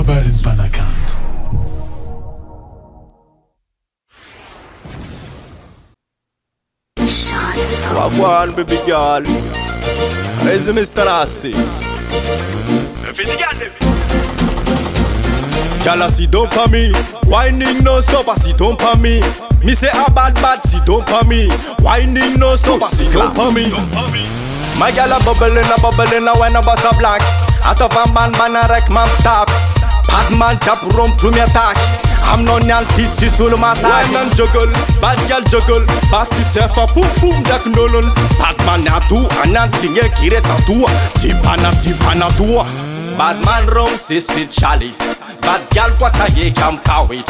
KABARON'NY MPANAKANTO. Wagwan, baby girl. Where's the Mr. Lassie? Girl, I see don't pa me. Whining no stop, I see don't pa me. Me say a bad, see don't pa me. Whining no stop, I see don't pa me. My girl a bubbling, when I bust a black. Out of a man, a wreck man stop. Bad man tap rum to me attack. I'm no nyan titi sul massage. Wine and juggle, bad girl juggle. Pass it self a boom boom dak nolul. Bad man na tu, anan tinge kire sa tu. Tipana tu. Bad man rum sisi chalice. Bad girl kwata ye kam kawit.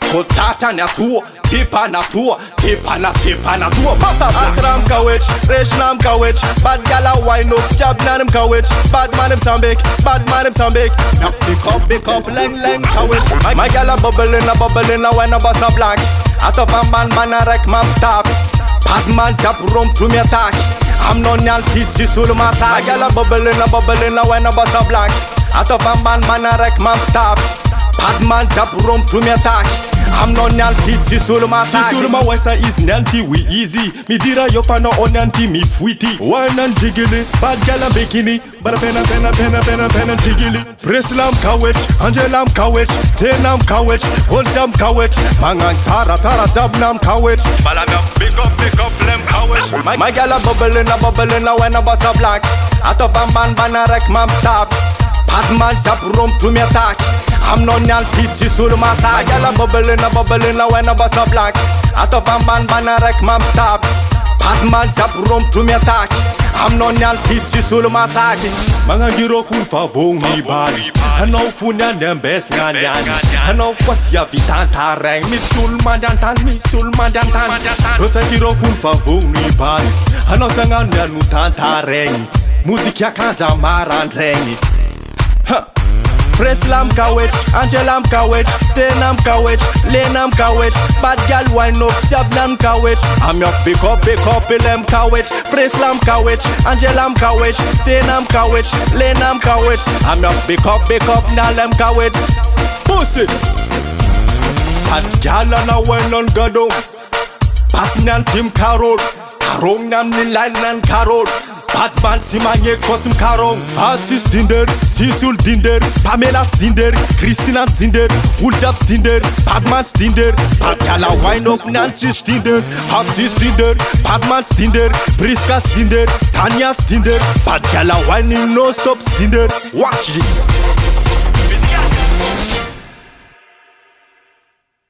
Kotata na tu, tipana tu. Passa asram kawit, resh nam kawit. Bad girl a wine up, jab nan him kawit. Bad man him sambik. Now pick up, leng kawit. My girl a bubbling when I bust a black. Out of a man a wreck man tap. Bad man tap rum to me attack. I'm no nyan titi sul massage. My girl a bubbling when I bust a black. Out of a man a wreck man tap. Bad man tap rum to me attack. I'm no nyan titi sul massage. Sul ma wesa is nanti we easy. Me dira yo fa no on nanti me fuiti. Wine and jiggly, bad girl and bikini. But a pena jiggly. Press lam kawet, Angelam kawet, tenam kawet, holtam kawet, mangan tara tab nam kawet. Balam pick up lem kawet. My girl a bubbling when I bust a black. Out of a man a wreck man tap. Bad man tap rum to me attack. I'm no nyan titi sul massage. My girl a bubbling when I bust a black. Out of a man a wreck man tap. Bad man tap rum to me attack. I'm no nyan titi sul massage. Mga giro kun favong ni bali. Ano funya nembes nganyan. Ano kwat ya vitanta reng. Misul mandantan. Rota giro kun favong ni bali. Ano sangan nyan utanta reng. Muzik ya kanja maran reng. Press lam kawet, Angelam kawet, tenam kawet, lenam kawet. Bad gal wine up, jab nam kawet. I'm your pick up, lem kawet. Press lam kawet, Angelam kawet, tenam kawet, lenam kawet. I'm your pick up, na lem kawet. Pussy. Bad gal na wine on gado. Pass nan tim karol. Karong nam ni line nan karol. Bad man simanye kosim karong. Artist dinder, Sisul dinder, Pamela dinder, Christina dinder, Uljab dinder, Bad man dinder. Bad gala wine up Nancy dinder, Artist dinder, Bad man dinder, Priska dinder, Tanya dinder. Bad gala wine no stop dinder. Watch this.